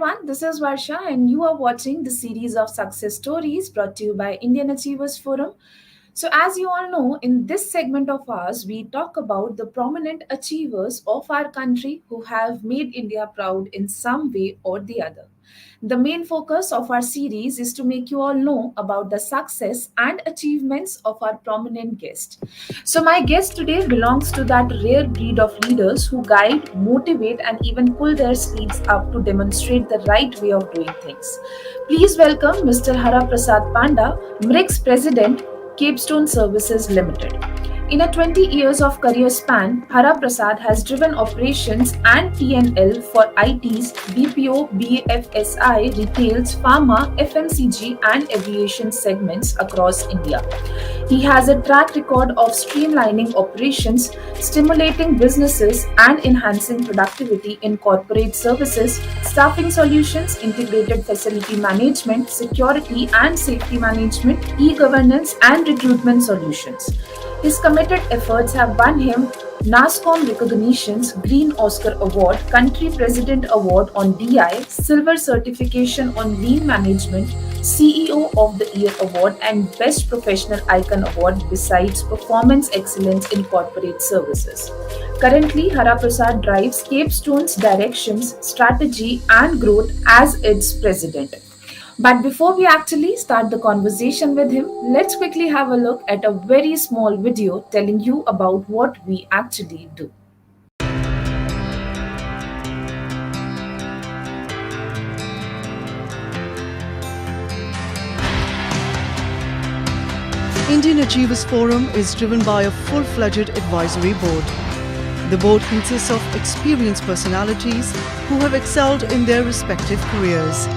everyone, this is Varsha, and you are watching the series of success stories brought to you by Indian Achievers Forum. So, as you all know, in this segment of ours, we talk about the prominent achievers of our country who have made India proud in some way or the other. The main focus of our series is to make you all know about the success and achievements of our prominent guest. So, my guest today belongs to that rare breed of leaders who guide, motivate, and even pull their sleeves up to demonstrate the right way of doing things. Please welcome Mr. Haraprasad Panda, MRICS President, Kapston Services Limited. In a 20 years of career span, Haraprasad has driven operations and P&L for ITs, BPO, BFSI, retails, pharma, FMCG and aviation segments across India. He has a track record of streamlining operations, stimulating businesses and enhancing productivity in corporate services, staffing solutions, integrated facility management, security and safety management, e-governance and recruitment solutions. His committed efforts have won him NASSCOM recognitions, Green Oscar Award, Country President Award on DI, Silver Certification on Lean Management, CEO of the Year Award, and Best Professional Icon Award, besides Performance Excellence in Corporate Services. Currently, Haraprasad drives Capestone's directions, strategy, and growth as its president. But before we actually start the conversation with him, let's quickly have a look at a very small video telling you about what we actually do. Indian Achievers Forum is driven by a full-fledged advisory board. The board consists of experienced personalities who have excelled in their respective careers.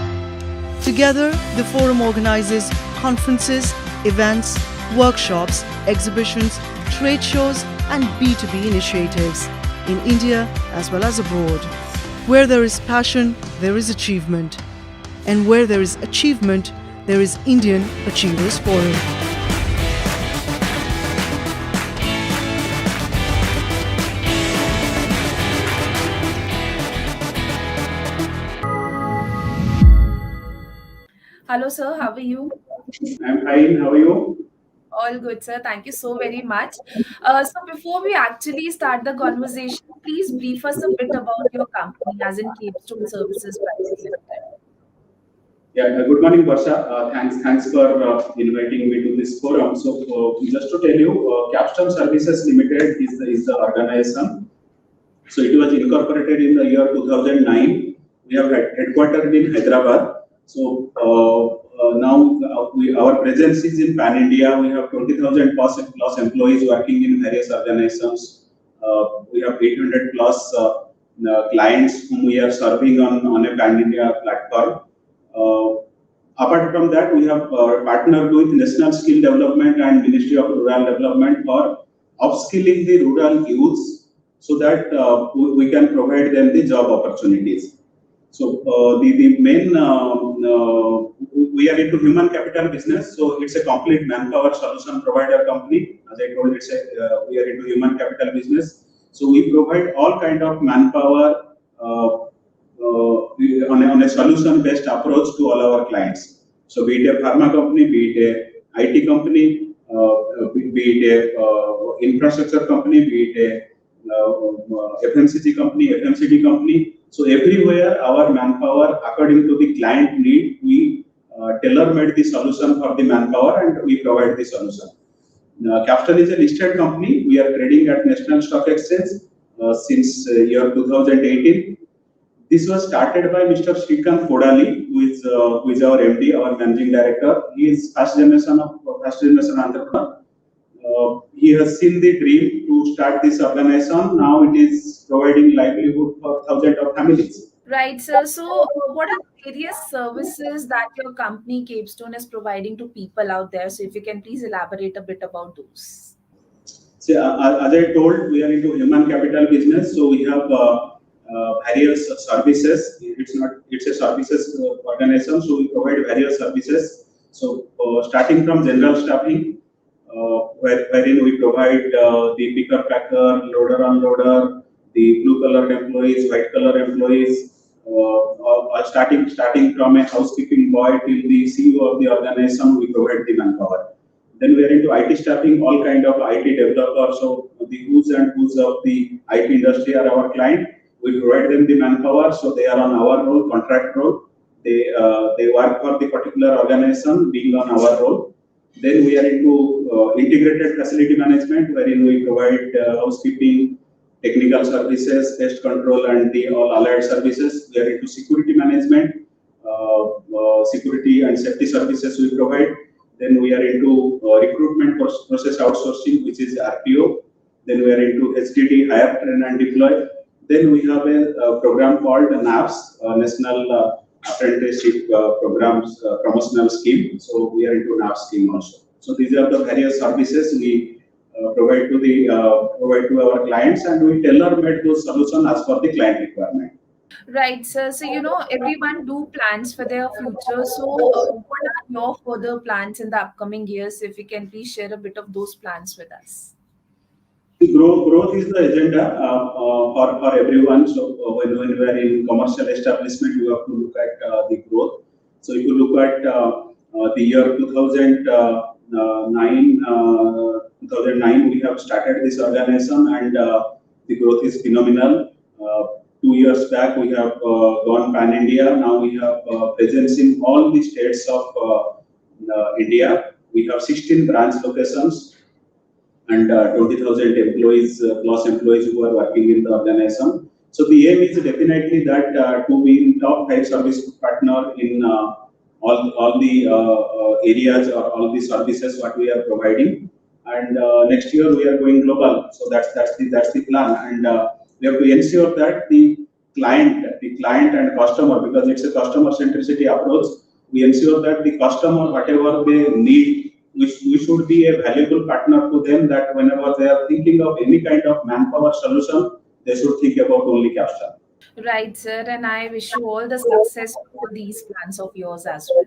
Together, the forum organizes conferences, events, workshops, exhibitions, trade shows, and B2B initiatives in India as well as abroad. Where there is passion, there is achievement. And where there is achievement, there is Indian Achievers Forum. Hello, sir. How are you? I'm fine. How are you? All good, sir. Thank you so very much. So, before we actually start the conversation, please brief us a bit about your company, as in Capestone Services Private Limited. Yeah. Good morning, Varsha. Thanks for inviting me to this forum. So, just to tell you, Kapston Services Limited is the organization. So, it was incorporated in the year 2009. We have headquartered in Hyderabad. So, now our presence is in Pan India. We have 20,000 plus employees working in various organizations. We have 800 plus clients whom we are serving on a Pan India platform. Apart from that, we have partnered with National Skill Development and Ministry of Rural Development for upskilling the rural youths so that we can provide them the job opportunities. So the main we are into human capital business, so it's a complete manpower solution provider company. As I told, we are into human capital business. So we provide all kind of manpower on a solution-based approach to all our clients. So be it a pharma company, be it a IT company, be it a infrastructure company, be it a FMCG company, FMCD company. So everywhere our manpower, according to the client need, we tailor-made the solution for the manpower and we provide the solution. Kapston is a listed company. We are trading at National Stock Exchange since year 2018. This was started by Mr. Shrikant Kodali, who is our MD, our managing director. He is first generation entrepreneur. He has seen the dream to start this organization. Now it is providing livelihood for thousands of families. Right, sir. So, what are the various services that your company Capestone is providing to people out there? So, if you can please elaborate a bit about those. See, as I told, we are into human capital business, so we have various services. It's a services organization, so we provide various services. So, starting from general staffing, wherein we provide the picker packer, loader unloader, the blue collar employees, white collar employees, starting from a housekeeping boy till the CEO of the organization, we provide the manpower. Then we are into IT staffing, all kind of IT developers. So the who's and who's of the IT industry are our client. We provide them the manpower, so they are on our role, contract role. They work for the particular organization, being on our role. Then we are into integrated facility management, wherein we provide housekeeping, technical services, pest control, and the all allied services. We are into security management, security and safety services we provide. Then we are into recruitment process outsourcing, which is RPO. Then we are into HTD, hire, train, and deploy. Then we have a program called NAPS, National Apprenticeship Programs Promotional Scheme. So we are into NAPS scheme also. So these are the various services we provide to our clients, and we tailor-made those solutions as per the client requirement. Right, sir. So, everyone do plans for their future. So, what are your further plans in the upcoming years? If you can please share a bit of those plans with us. Growth is the agenda for everyone. So when we are in commercial establishment, you have to look at the growth. So if you look at the year 2009, we have started this organization, and the growth is phenomenal. 2 years back, we have gone pan-India. Now we have presence in all the states of India. We have 16 branch locations and 20,000 employees, plus employees who are working in the organization. So the aim is definitely that to be in top 5 service partner in all the areas or all the services what we are providing. And next year we are going global. So that's the plan. And we have to ensure that the client and customer, because it's a customer centricity approach, we ensure that the customer, whatever they need, we should be a valuable partner to them, that whenever they are thinking of any kind of manpower solution, they should think about only Kapston. Right, sir. And I wish you all the success for these plans of yours as well.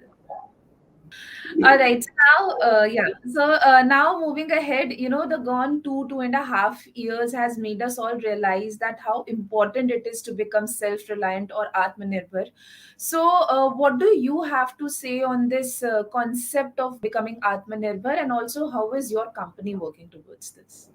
All right. So now moving ahead, the gone 2.5 years has made us all realize that how important it is to become self-reliant or Atmanirbhar. So, what do you have to say on this concept of becoming Atmanirbhar, and also how is your company working towards this?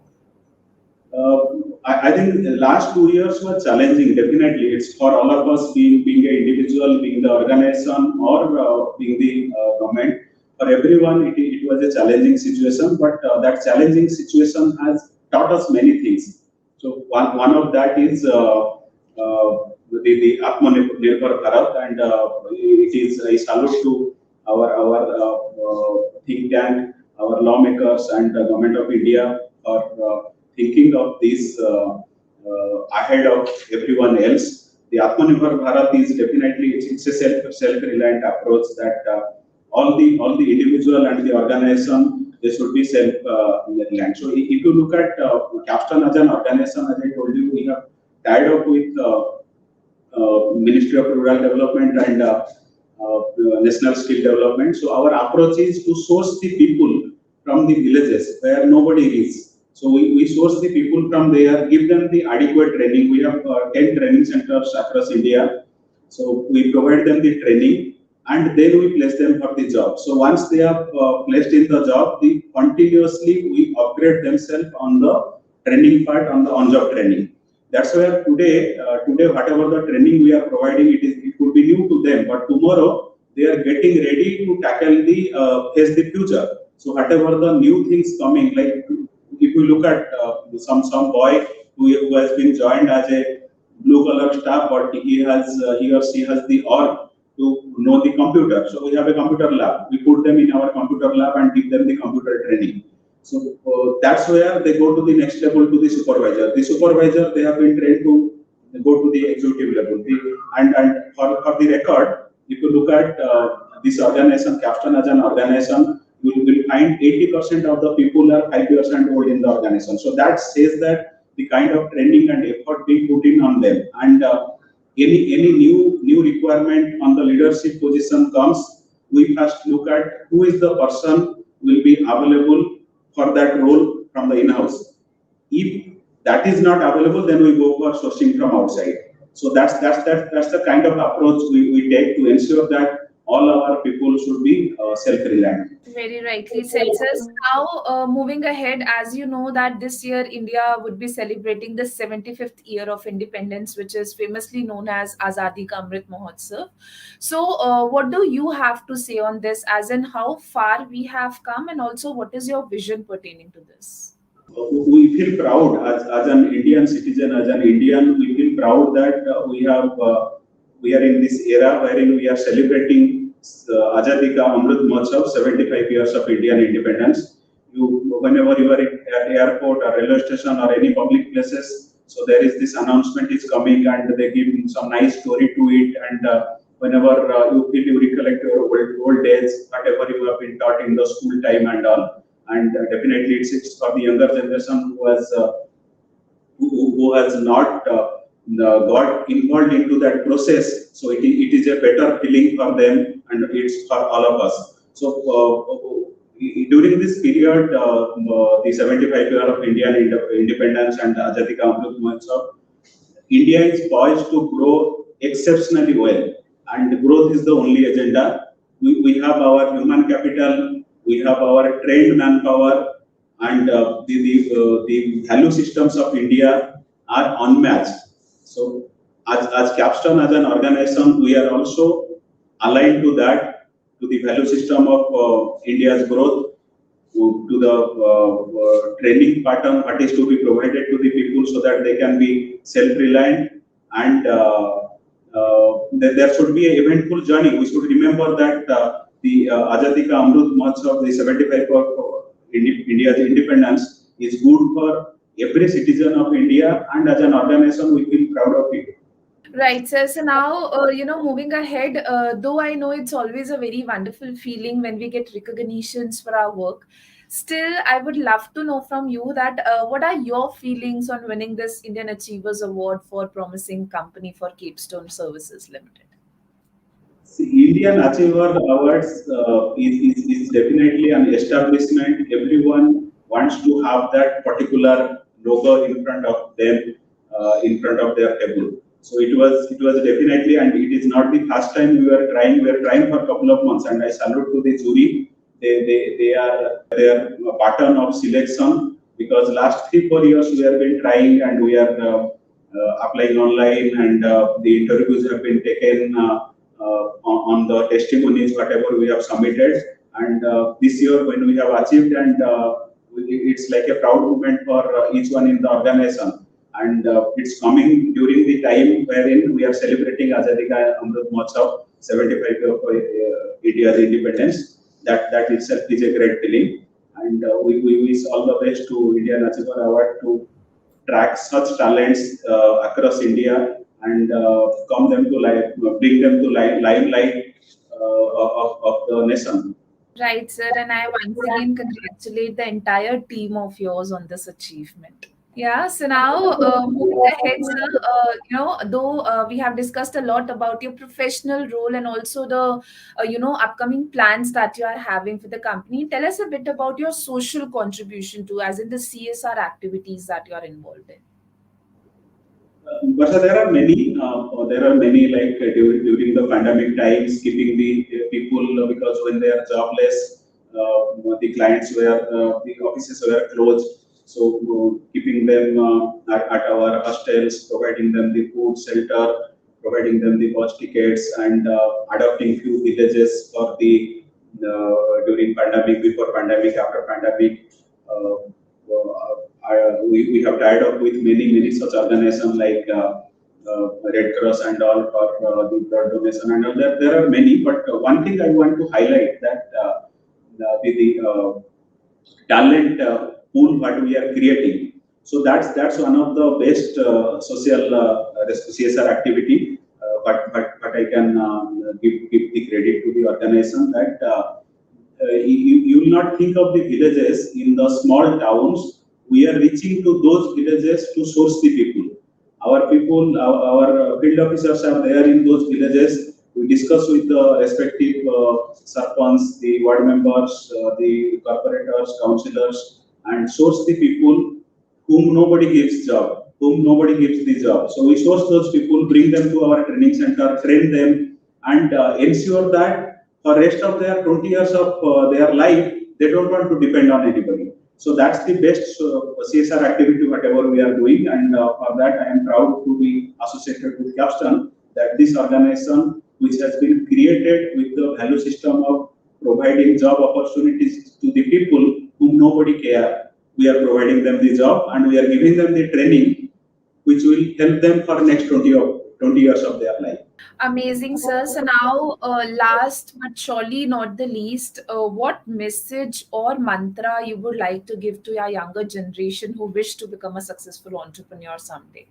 I think the last 2 years were challenging. Definitely, it's for all of us, being an individual, being the organization, or being the government. For everyone, it was a challenging situation. But that challenging situation has taught us many things. So one of that is the Atmanirbhar Bharat, and it is a salute to our think tank, our lawmakers, and the government of India for thinking of this ahead of everyone else. The Atmanirbhar Bharat is definitely it's a self-reliant approach, that all the individual and the organization, they should be self-reliant. So if you look at Kapston as an organization, as I told you, we have tied up with Ministry of Rural Development and National Skill Development. So our approach is to source the people from the villages where nobody is. So we source the people from there, give them the adequate training. We have 10 training centers across India. So we provide them the training, and then we place them for the job. So once they are placed in the job, continuously we upgrade themselves on the training part, on the on-job training. That's where today whatever the training we are providing, it could be new to them, but tomorrow they are getting ready to tackle face the future. So whatever the new things coming, like if you look at some boy who has been joined as a blue collar staff, but he or she has the org to know the computer. So we have a computer lab. We put them in our computer lab and give them the computer training. So that's where they go to the next level, to the supervisor. The supervisor, they have been trained to go to the executive level. And for the record, if you look at this organization, Kapston as an organization, you will find 80% of the people are 5 years and old in the organization. So that says that the kind of training and effort being put in on them. And any new requirement on the leadership position comes, we first look at who is the person will be available for that role from the in-house. If that is not available, then we go for sourcing from outside. So that's the kind of approach we take to ensure that all our people should be self-reliant. Very rightly said, sir. So now, moving ahead, as you know that this year India would be celebrating the 75th year of independence, which is famously known as Azadi Ka Amrit Mahotsav. So, what do you have to say on this, as in how far we have come, and also what is your vision pertaining to this? We feel proud as an Indian citizen, as an Indian, we feel proud that we are in this era wherein we are celebrating Azadi Ka Amrit Mahotsav, 75 years of Indian independence. Whenever you are at airport or railway station or any public places, so there is this announcement is coming and they give some nice story to it, and whenever you feel you recollect your old days, whatever you have been taught in the school time and all, and definitely it's for the younger generation who has not got involved into that process. So it is a better feeling for them, and it's for all of us. So during this period, the 75 year of Indian independence and Azadi Ka Amrit Mahotsav, India is poised to grow exceptionally well, and growth is the only agenda. We have our human capital, we have our trained manpower, and the value systems of India are unmatched. So, as Capstone, as an organization, we are also aligned to that, to the value system of India's growth, to the training pattern what is to be provided to the people so that they can be self-reliant, and there should be an eventful journey. We should remember that the Azadi Ka Amrit Mahotsav, the 75 of India's independence, is good for every citizen of India, and as an organization, we feel proud of it. Right, sir. So now, moving ahead, though I know it's always a very wonderful feeling when we get recognitions for our work, still, I would love to know from you that what are your feelings on winning this Indian Achievers Award for Promising Company for Kapston Services Limited? See, Indian Achiever Awards is definitely an establishment. Everyone wants to have that particular logo in front of them, in front of their table. So it was definitely, and it is not the first time we were trying. We were trying for a couple of months, and I salute to the jury. They are their pattern of selection, because last 3 4 years we have been trying, and we are applying online, and the interviews have been taken on the testimonies whatever we have submitted, and this year when we have achieved, and it's like a proud moment for each one in the organization, and it's coming during the time wherein we are celebrating Azadi Ka Amrit Mahotsav, 75 years of India's independence. That itself is a great feeling, and we wish all the best to Indian Achiever Award to track such talents across India, and bring them to limelight of the nation. Right, sir. And I once again congratulate the entire team of yours on this achievement. Yeah, so now moving ahead, sir, though we have discussed a lot about your professional role and also the, upcoming plans that you are having for the company, tell us a bit about your social contribution to, as in the CSR activities that you are involved in. But there are many like during the pandemic times, keeping the people, because when they are jobless, the clients were, the offices were closed. So keeping them at our hostels, providing them the food, shelter, providing them the bus tickets, and adopting few villages for the during pandemic, before pandemic, after pandemic. We have tied up with many such organizations like Red Cross and all for the blood donation, and all that. There are many, but one thing I want to highlight that the talent pool what we are creating. So that's one of the best social CSR activity. But I can give the credit to the organization that you will not think of the villages in the small towns. We are reaching to those villages to source the people. Our people, our field officers are there in those villages. We discuss with the respective sarpans, the ward members, the corporators, councillors, and source the people whom nobody gives job, whom nobody gives the job. So we source those people, bring them to our training center, train them, and ensure that for rest of their 20 years of their life, they don't want to depend on anybody. So that's the best CSR activity whatever we are doing, and for that I am proud to be associated with Kapston. That this organization, which has been created with the value system of providing job opportunities to the people whom nobody care, we are providing them the job and we are giving them the training, which will help them for next 20 years of their life. Amazing, sir. So now, last but surely not the least, what message or mantra you would like to give to your younger generation who wish to become a successful entrepreneur someday?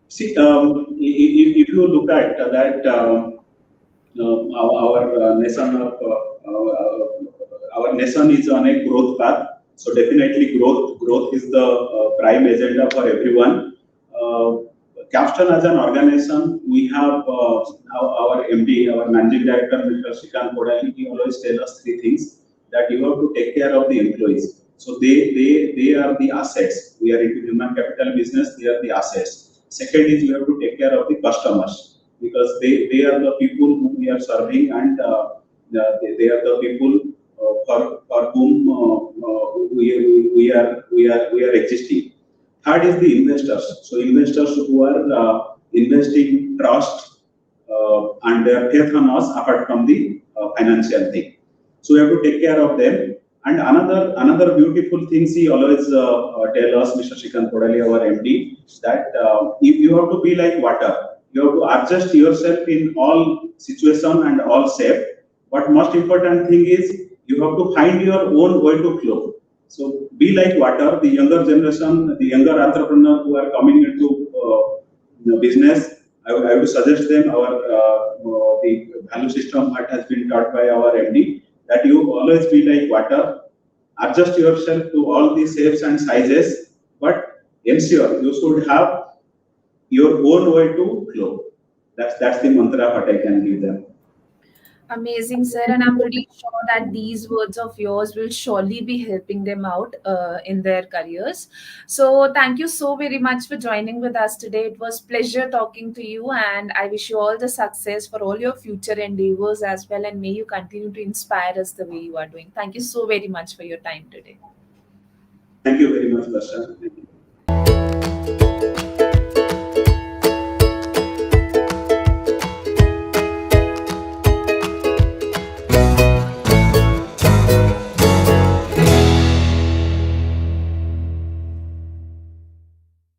See, if you look at that, our nation our nation is on a growth path. So definitely growth is the prime agenda for everyone. Capston as an organization, we have now our MD, our Managing Director, Mr. Shrikant Kodali, he always tells us three things that you have to take care of the employees. So they are the assets. We are into human capital business, they are the assets. Second is you have to take care of the customers because they are the people whom we are serving and they are the people for whom we are existing. Third is the investors. So investors who are investing trust and their faith on us apart from the financial thing. So we have to take care of them. And another beautiful thing he always tell us, Mr. Shrikant Kodali, our MD, that if you have to be like water, you have to adjust yourself in all situation and all shape. But most important thing is you have to find your own way to flow. So be like water. The younger generation, the younger entrepreneur who are coming into business, I would suggest them the value system that has been taught by our MD, that you always be like water, adjust yourself to all the shapes and sizes, but ensure you should have your own way to flow. That's the mantra what I can give them. Amazing, sir. And I'm pretty sure that these words of yours will surely be helping them out in their careers. So thank you so very much for joining with us today. It was pleasure talking to you, and I wish you all the success for all your future endeavors as well. And may you continue to inspire us the way you are doing. Thank you so very much for your time today. Thank you very much, Basha.